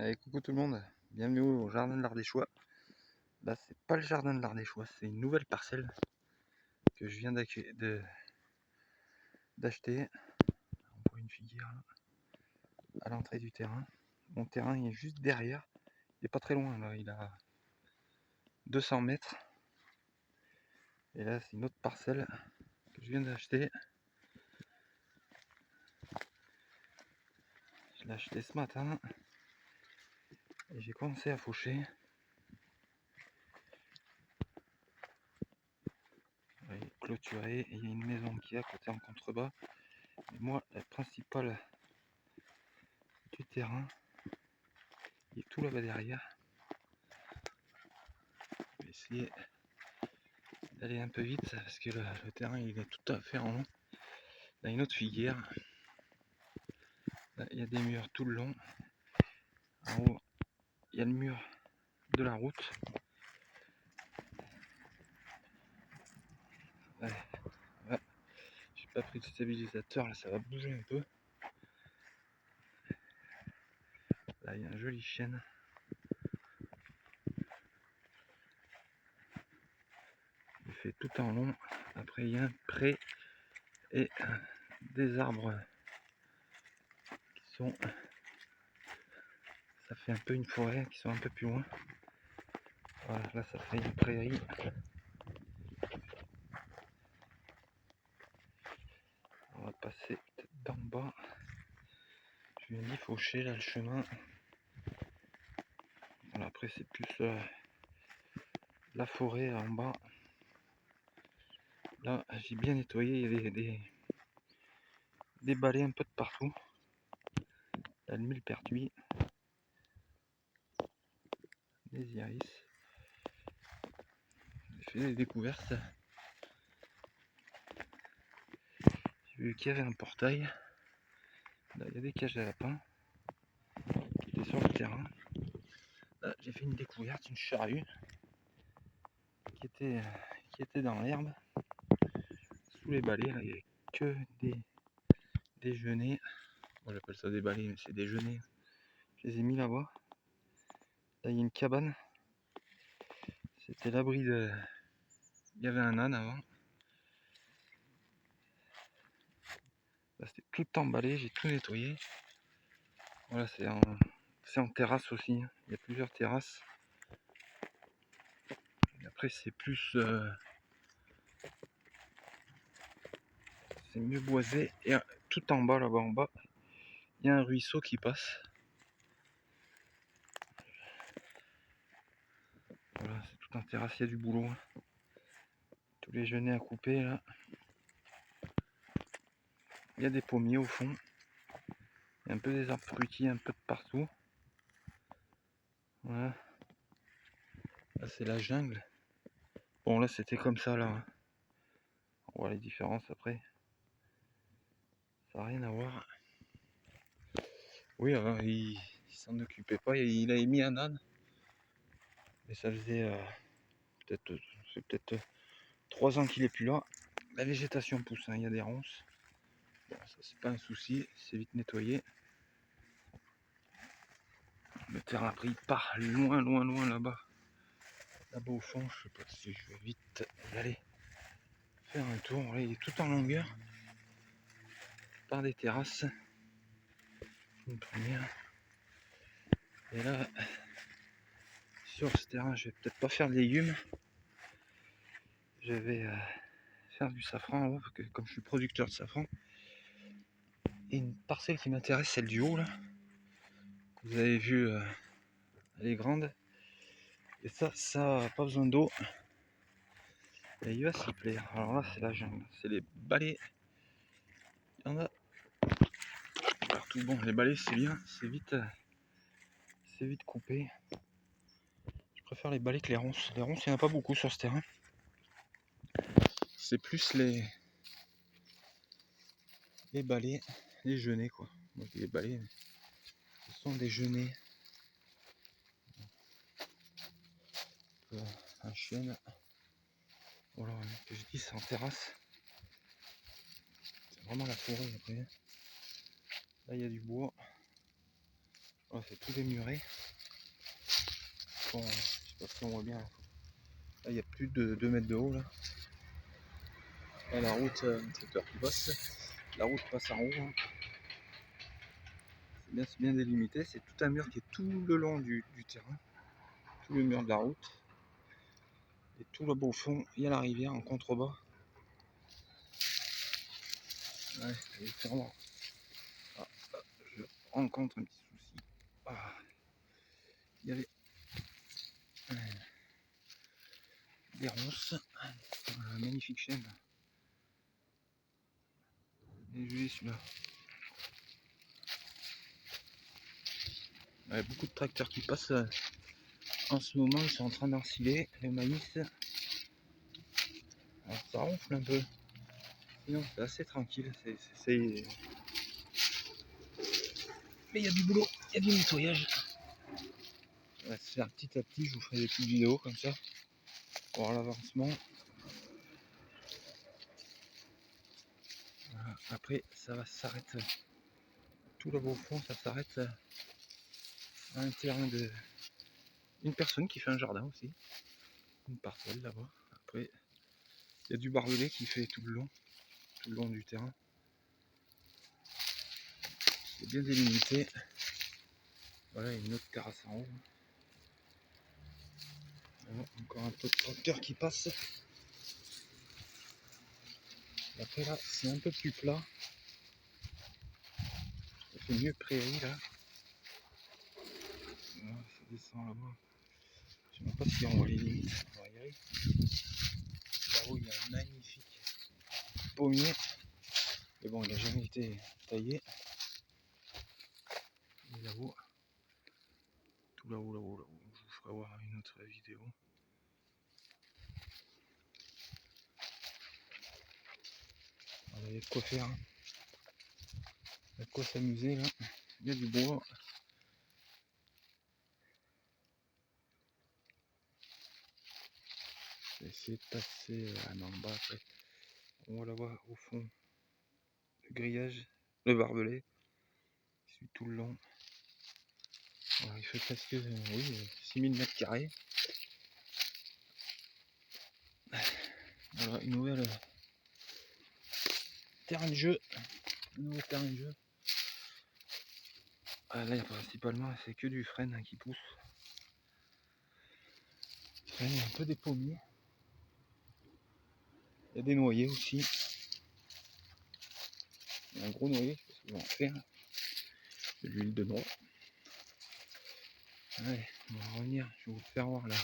Allez, coucou tout le monde, bienvenue au jardin de l'Ardéchois. Là, c'est pas le jardin de l'Ardéchois, c'est une nouvelle parcelle que je viens d'acheter. On voit une figuière là, à l'entrée du terrain. Mon terrain il est juste derrière, il est pas très loin là, il a 200 mètres. Et là, c'est une autre parcelle que je viens d'acheter. Je l'ai acheté ce matin et j'ai commencé à faucher. Il est clôturé et il y a une maison qui est à côté en contrebas. Et moi, la principale du terrain, il est tout là-bas derrière. Je vais essayer d'aller un peu vite parce que le terrain il est tout à fait en long. Là, une autre figuière. Là, il y a des murs tout le long. En haut, il y a le mur de la route. Ouais, ouais. J'ai pas pris de stabilisateur, là ça va bouger un peu. Là, il y a un joli chêne. Il fait tout en long. Après, il y a un pré et des arbres qui sont. Ça fait un peu une forêt qui sont un peu plus loin. Voilà, là ça fait une prairie. On va passer peut-être d'en bas. Je viens d'y faucher là le chemin. Voilà, après c'est plus la forêt en bas. Là j'ai bien nettoyé, il y avait des balais un peu de partout. Là le millepertuis, des iris. J'ai fait des découvertes. J'ai vu qu'il y avait un portail. Là il y a des cages à lapins qui étaient sur le terrain. Là j'ai fait une découverte, une charrue qui était dans l'herbe, sous les balais. Là il n'y avait que des genêts. Moi j'appelle ça des balais, mais c'est des genêts. Je les ai mis là-bas. Là il y a une cabane. C'était l'abri de. Il y avait un âne avant. Là c'était tout emballé, j'ai tout nettoyé. Voilà, c'est en terrasse aussi. Il y a plusieurs terrasses. Et après c'est plus. C'est mieux boisé. Et tout en bas, là-bas en bas, il y a un ruisseau qui passe. Voilà, c'est tout en terrasse, il y a du boulot. Tous les genêts à couper là. Il y a des pommiers au fond. Il y a un peu des arbres fruitiers un peu de partout. Voilà. Là c'est la jungle. Bon là c'était comme ça là. On voit les différences après. Ça n'a rien à voir. Oui, il s'en occupait pas. Il a mis un âne. Mais ça faisait peut-être 3 ans qu'il est plus là. La végétation pousse, hein, il y a des ronces. Bon, ça c'est pas un souci, c'est vite nettoyé. Le terrain après il part loin là-bas. Là-bas au fond, je sais pas si je vais vite y aller faire un tour. Là il est tout en longueur. Par des terrasses. Une première. Et là, sur ce terrain, je vais peut-être pas faire de légumes. Je vais faire du safran là, parce que comme je suis producteur de safran. Et une parcelle qui m'intéresse, celle du haut là. Vous avez vu, elle est grande. Et ça n'a pas besoin d'eau. Et il va s'y plaire. Alors là, c'est la jungle. C'est les balais. Il y en a partout. Bon, les balais, c'est bien. C'est vite coupé. Je préfère les balais que les ronces. Les ronces, il n'y en a pas beaucoup sur ce terrain. C'est plus les balais, les genêts quoi. Moi, je dis les balais, mais ce sont des genêts. Un chêne. Voilà, que je dis, c'est en terrasse. C'est vraiment la forêt après. Là, il y a du bois. Voilà, c'est tout démuré. Bon, je sais pas si on voit bien. Là, il y a plus de 2 mètres de haut là. Là, la route, un tracteur qui passe. La route passe en haut. Hein. C'est bien délimité. C'est tout un mur qui est tout le long du terrain. Tout le mur de la route. Et tout là-bas au fond, il y a la rivière en contrebas. Ouais, et clairement. Ah, je rencontre un petit souci. Ah, il y avait des ronces. Voilà, magnifique chêne. Et joli celui-là. Il y a beaucoup de tracteurs qui passent en ce moment. Ils sont en train d'ensiler le maïs. Alors ça ronfle un peu. Sinon c'est assez tranquille. Mais il y a du boulot, il y a du nettoyage. On va se faire petit à petit. Je vous ferai des petites vidéos comme ça. Pour voir l'avancement. Voilà. Après ça va s'arrêter. Tout là-bas au fond, ça s'arrête à un terrain de une personne qui fait un jardin aussi. Une parcelle là-bas. Après, il y a du barbelé qui fait tout le long du terrain. C'est bien délimité. Voilà, il y a une autre terrasse en haut. Voilà, encore un peu de tracteur qui passe. Et après là, c'est un peu plus plat. Ça fait mieux prairie là. Voilà, ça descend là-bas. Je ne sais même pas si on voit les limites. On va y aller. Là-haut, il y a un magnifique pommier. Mais bon, il n'a jamais été taillé. Et là-haut, tout là-haut, là-haut. Je vous ferai voir une autre vidéo. Voilà, il y a de quoi faire. Hein. Il y a de quoi s'amuser là. Il y a du bois. Je vais essayer de passer en bas après. On va la voir au fond. Le grillage, le barbelé. Il suit tout le long. Alors, il fait presque 6000 mètres carrés. Voilà, une nouvelle terrain de jeu. Un nouveau terrain de jeu. Ah, là, principalement, c'est que du frêne qui pousse. Frêne, un peu des pommiers. Il y a des noyers aussi. Il y a un gros noyer, je sais pas ce que je vais en faire. De l'huile de noix. Allez, on va revenir. Je vais vous faire voir la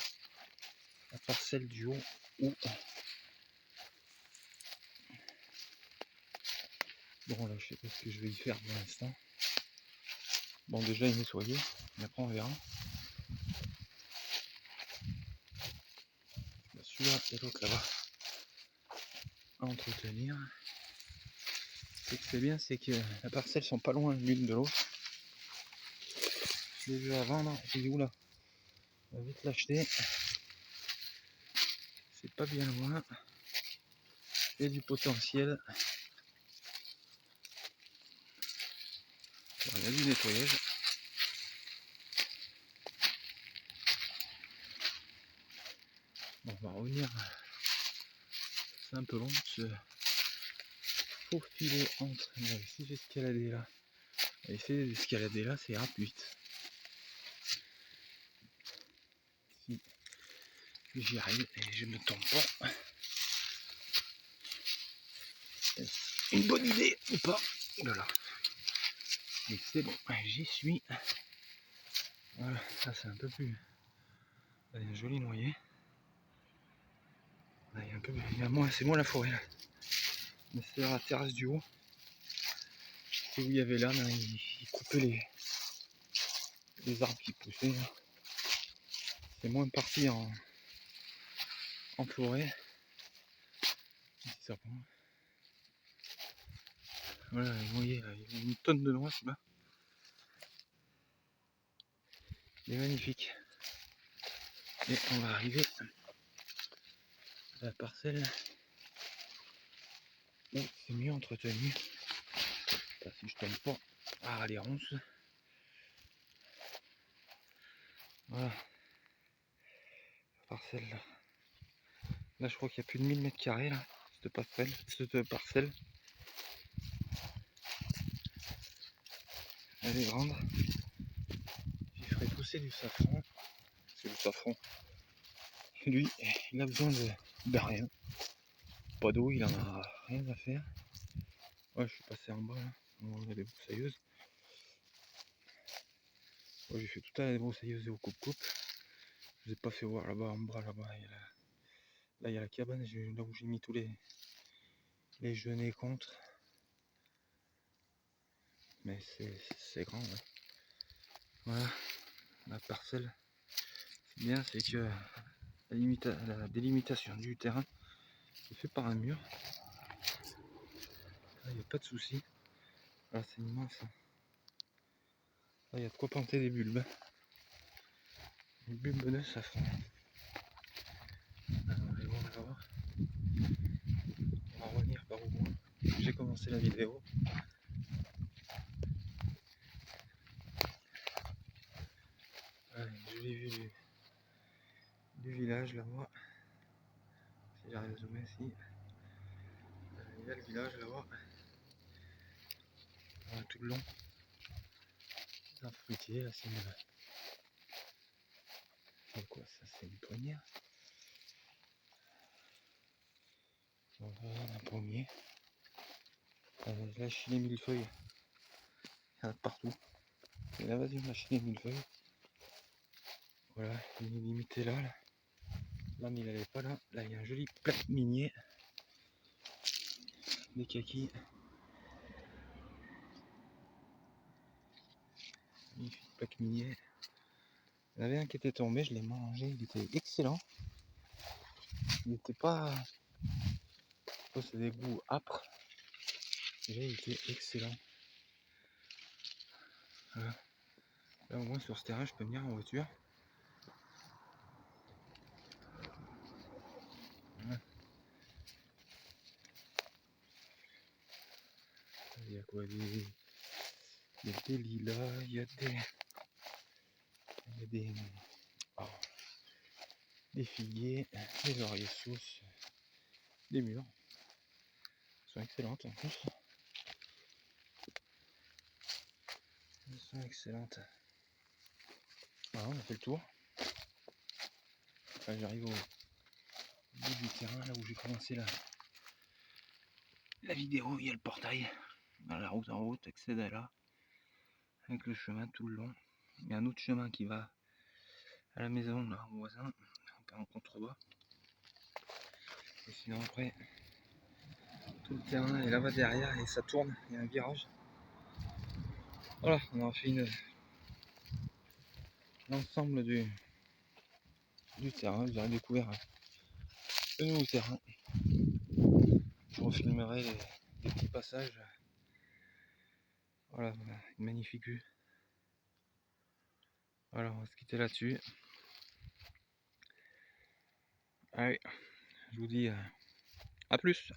parcelle du haut où. Bon, là, je sais pas ce que je vais y faire pour l'instant. Bon, déjà, il est nettoyé. Et après, on verra. Celui-là et l'autre là-bas à entretenir. Ce que c'est bien, c'est que les parcelles sont pas loin l'une de l'autre. Je l'ai vu à vendre, j'ai dit oula, on va vite l'acheter. C'est pas bien loin. Il y a du potentiel. Alors, il y a du nettoyage. Bon, on va revenir. C'est un peu long de se faufiler entre. Si j'escaladais là, essayer d'escalader là, c'est rap 8. Si j'y arrive et je ne tombe pas. Est-ce une bonne idée ou pas? Voilà. Et c'est bon, j'y suis. Voilà, ça c'est un peu plus. Il y a un joli noyer. Là, il y a un peu. C'est moins la forêt là. Mais c'est la terrasse du haut. C'est où il y avait là, il coupait les arbres qui poussaient. Là. C'est moins parti en forêt. Ça prend. Voilà, vous voyez, là, il y a une tonne de noix là. Il est magnifique. Et on va arriver à la parcelle où c'est mieux entretenu. Enfin, si je tombe pas. Ah, les ronces. Voilà. La parcelle là. Là je crois qu'il y a plus de 1000 mètres carrés là, cette parcelle. Elle est grande. J'y ferai pousser du safran. C'est le safran. Lui, il a besoin de rien. Pas d'eau, il en a rien à faire. Ouais, je suis passé en bas là. Il y a des broussailleuses. Ouais, j'ai fait tout à la broussailleuse et au coupe-coupe. Je vous ai pas fait voir là-bas en bas, là-bas. Là, il y a la cabane, là où j'ai mis tous les genêts contre. Mais c'est grand. Hein. Voilà, la parcelle. C'est bien, c'est que la délimitation du terrain est fait par un mur. Là, il n'y a pas de souci. Là, c'est immense. Là, il y a de quoi planter des bulbes. Des bulbes de safran. Alors, on va revenir par où j'ai commencé la vidéo. Voilà, une jolie vue du village là-bas. Si j'arrive à zoomer ici. Il y a le village là-bas. Voilà, tout le long. Un fruitier, là c'est une. C'est quoi ça? C'est une poignée. Voilà, un pommier. La Chine millefeuille. Il y en a partout. Et là, vas-y, la Chine millefeuille. Voilà, il est limité là. Là, mais il n'allait pas là. Là, il y a un joli plaque minier. Des kakis. Magnifique plaque minier. Il y en avait un qui était tombé, je l'ai mangé. Il était excellent. Il n'était pas. C'est des goûts âpres. Déjà, il était excellent. Voilà. Là, au moins, sur ce terrain, je peux venir en voiture. Voilà. Il y a quoi? Il y a des lilas, il y a oh, des figuiers, des lauriers sauces, des mûres. Elles sont excellentes en plus. Elles sont excellentes. Voilà, on a fait le tour. Enfin, j'arrive au bout du terrain, là où j'ai commencé la vidéo. Il y a le portail. La route en route accède à là. Avec le chemin tout le long. Il y a un autre chemin qui va à la maison, là, au voisin, en contrebas. Et sinon après, tout le terrain est là-bas derrière et ça tourne, il y a un virage. Voilà, on a fait l'ensemble du terrain. Vous aurez découvert le nouveau terrain. Je refilmerai les petits passages. Voilà, une magnifique vue. Voilà, on va se quitter là-dessus. Allez, je vous dis à plus.